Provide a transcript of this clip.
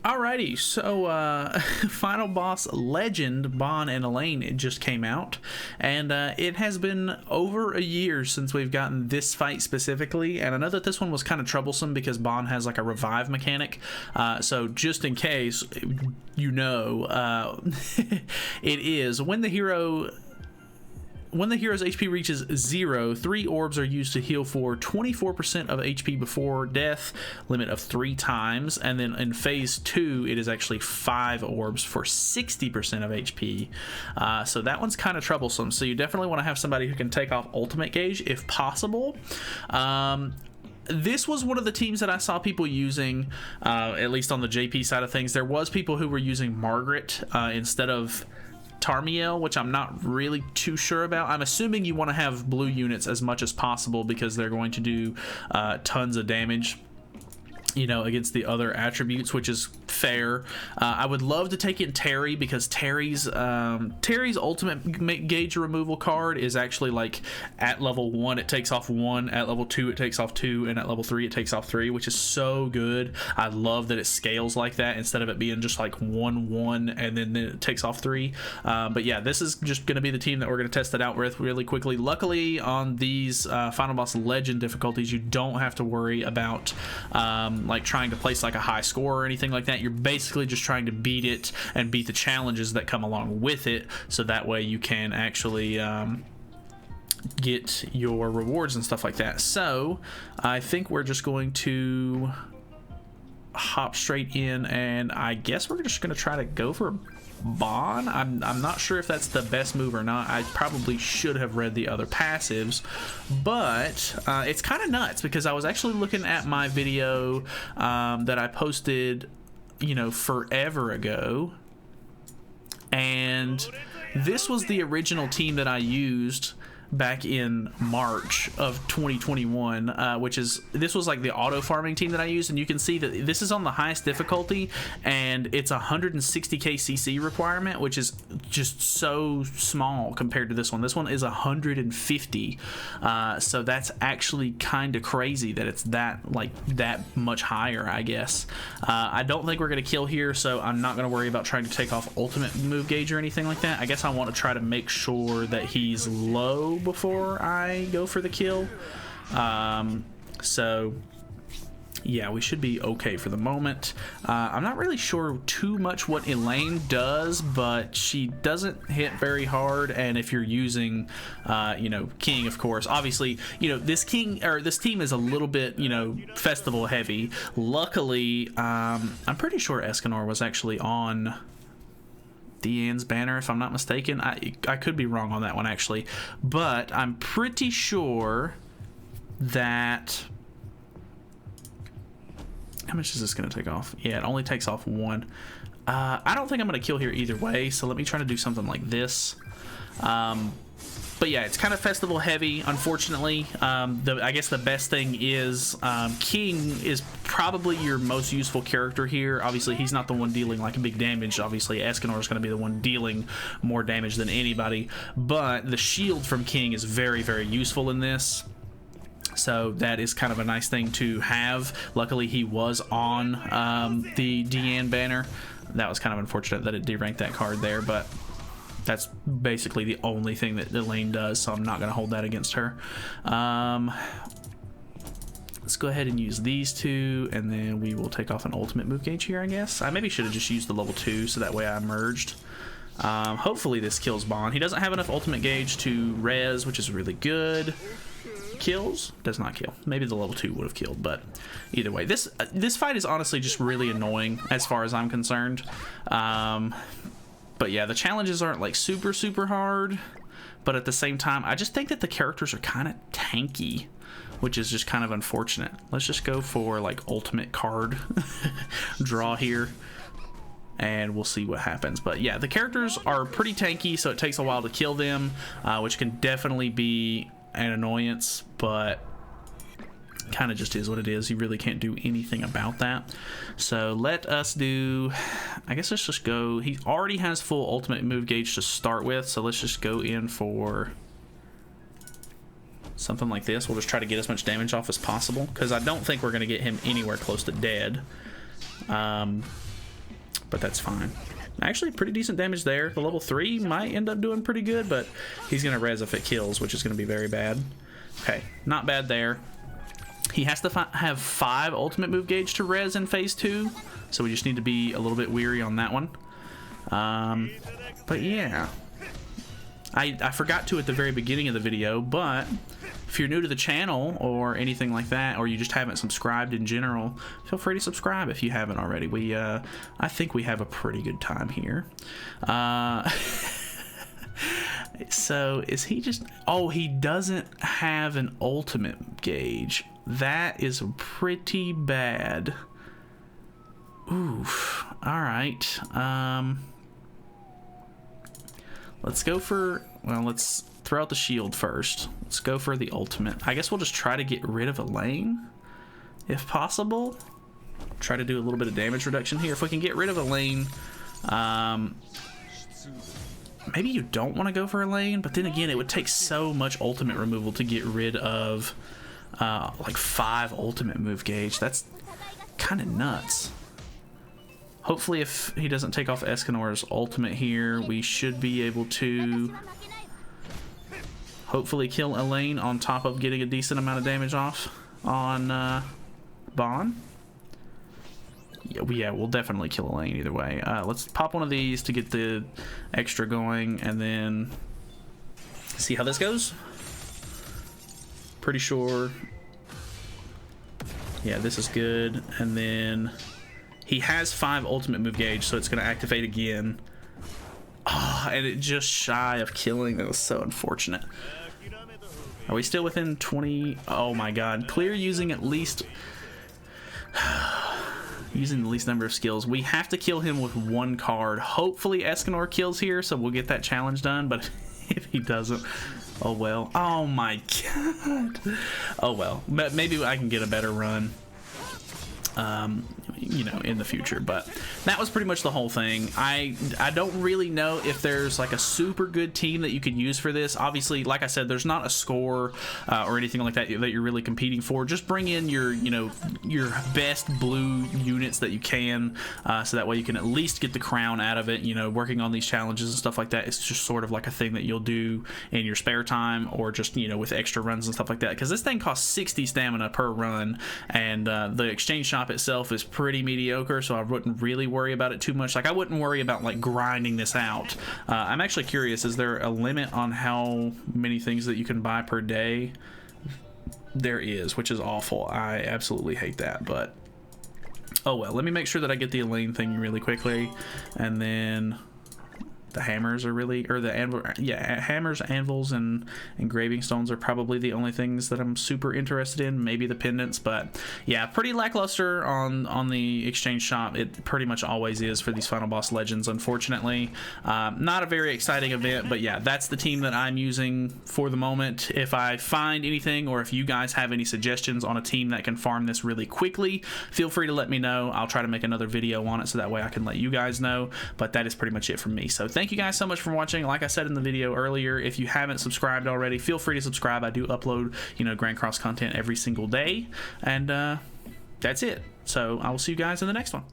Alrighty, so final boss Legend, Bon and Elaine, it just came out, and it has been over a year since we've gotten this fight specifically, and I know that this one was kind of troublesome because Bon has like a revive mechanic, so just in case, you know, it is when the hero's HP reaches 0, 3 orbs are used to heal for 24% of HP before death, limit of 3 times, and then in phase 2 it is actually 5 orbs for 60% of HP. So that one's kind of troublesome, so you definitely want to have somebody who can take off ultimate gauge if possible. This was one of the teams that I saw people using, at least on the JP side of things. There was people who were using Margaret instead of Tarmiel, which I'm not really too sure about. I'm assuming you want to have blue units as much as possible because they're going to do tons of damage, you know, against the other attributes, which is fair. I would love to take in Terry because Terry's ultimate gauge removal card is actually like at level 1 it takes off 1, at level 2 it takes off 2, and at level 3 it takes off 3, which is so good. I love that it scales like that instead of it being just like 1 and then it takes off 3. But yeah, this is just going to be the team that we're going to test it out with really quickly. Luckily on these final boss legend difficulties, you don't have to worry about like trying to place like a high score or anything like that. You're basically just trying to beat it and beat the challenges that come along with it, so that way you can actually get your rewards and stuff like that. So I think we're just going to hop straight in, and I guess we're just going to try to go for Bon. I'm not sure if that's the best move or not. I probably should have read the other passives, but it's kind of nuts because I was actually looking at my video that I posted, you know, forever ago, and this was the original team that I used back in March of 2021, this was like the auto farming team that I used, and you can see that this is on the highest difficulty, and it's 160k CC requirement, which is just so small compared to this one. This one is 150, so that's actually kind of crazy that it's that much higher, I guess. I don't think we're gonna kill here, so I'm not gonna worry about trying to take off ultimate move gauge or anything like that. I guess I want to try to make sure that he's low before I go for the kill. So yeah, we should be okay for the moment. I'm not really sure too much what Elaine does, but she doesn't hit very hard, and if you're using you know, King, of course, obviously, you know, this team is a little bit, you know, festival heavy. Luckily, I'm pretty sure Escanor was actually on Deanne's banner, if I'm not mistaken. I could be wrong on that one actually, but I'm pretty sure that, how much is this going to take off? Yeah, it only takes off 1. I don't think I'm going to kill here either way, so let me try to do something like this. But yeah, it's kind of festival heavy, unfortunately. I guess the best thing is King is probably your most useful character here. Obviously, he's not the one dealing like big damage. Obviously, Escanor is going to be the one dealing more damage than anybody. But the shield from King is very, very useful in this. So that is kind of a nice thing to have. Luckily, he was on the Deanne banner. That was kind of unfortunate that it deranked that card there, but that's basically the only thing that Elaine does, so I'm not going to hold that against her. Let's go ahead and use these two, and then we will take off an ultimate move gauge here, I guess. I maybe should have just used the level 2, so that way I merged. Hopefully this kills Bon. He doesn't have enough ultimate gauge to res, which is really good. Kills? Does not kill. Maybe the level 2 would have killed, but either way. This fight is honestly just really annoying as far as I'm concerned. But yeah, the challenges aren't like super, super hard, but at the same time, I just think that the characters are kind of tanky, which is just kind of unfortunate. Let's just go for like ultimate card draw here, and we'll see what happens. But yeah, the characters are pretty tanky, so it takes a while to kill them, which can definitely be an annoyance, but kind of just is what it is. You really can't do anything about that. So let us do, I guess let's just go, he already has full ultimate move gauge to start with, so let's just go in for something like this. We'll just try to get as much damage off as possible, because I don't think we're going to get him anywhere close to dead. but that's fine. Actually, pretty decent damage there. The level 3 might end up doing pretty good, but he's going to res if it kills, which is going to be very bad. Okay, not bad there. He has to have 5 ultimate move gauge to res in phase 2, so we just need to be a little bit weary on that one. But yeah, I forgot to at the very beginning of the video, but if you're new to the channel or anything like that, or you just haven't subscribed in general, feel free to subscribe if you haven't already. I think we have a pretty good time here. So is he just... Oh, he doesn't have an ultimate gauge. That is pretty bad. Oof. Alright. Let's go for... Well, let's throw out the shield first. Let's go for the ultimate. I guess we'll just try to get rid of Elaine, if possible. Try to do a little bit of damage reduction here. If we can get rid of Elaine... maybe you don't want to go for Elaine, but then again, it would take so much ultimate removal to get rid of like 5 ultimate move gauge. That's kind of nuts. Hopefully, if he doesn't take off Escanor's ultimate here, we should be able to hopefully kill Elaine on top of getting a decent amount of damage off on Bon. Yeah, we'll definitely kill Elaine either way. Let's pop one of these to get the extra going, and then see how this goes. Pretty sure. Yeah, this is good. And then he has 5 ultimate move gauge, so it's going to activate again. Oh, and it just shy of killing. That was so unfortunate. Are we still within 20? Oh my god. Clear using at least... using the least number of skills. We have to kill him with 1 card. Hopefully Escanor kills here, so we'll get that challenge done, but if he doesn't, oh well. Oh my god. Oh well. Maybe I can get a better run, you know, in the future. But that was pretty much the whole thing. I don't really know if there's like a super good team that you could use for this. Obviously, like I said, there's not a score or anything like that that you're really competing for. Just bring in your, you know, your best blue units that you can, so that way you can at least get the crown out of it. You know, working on these challenges and stuff like that, it's just sort of like a thing that you'll do in your spare time, or just, you know, with extra runs and stuff like that, because this thing costs 60 stamina per run, and the exchange shop itself is pretty mediocre, so I wouldn't really worry about it too much. Like, I wouldn't worry about like grinding this out. I'm actually curious, is there a limit on how many things that you can buy per day? There is, which is awful. I absolutely hate that, but oh well. Let me make sure that I get the Elaine thing really quickly, and then the hammers are really, or the anvil, yeah, hammers, anvils, and engraving stones are probably the only things that I'm super interested in. Maybe the pendants, but yeah, pretty lackluster on the exchange shop. It pretty much always is for these Final Boss Legends, unfortunately. Not a very exciting event, but yeah, that's the team that I'm using for the moment. If I find anything, or if you guys have any suggestions on a team that can farm this really quickly, feel free to let me know. I'll try to make another video on it, so that way I can let you guys know. But that is pretty much it from me. So thank you guys so much for watching. Like I said in the video earlier, if you haven't subscribed already, feel free to subscribe. I do upload, you know, Grand Cross content every single day, and that's it. So I will see you guys in the next one.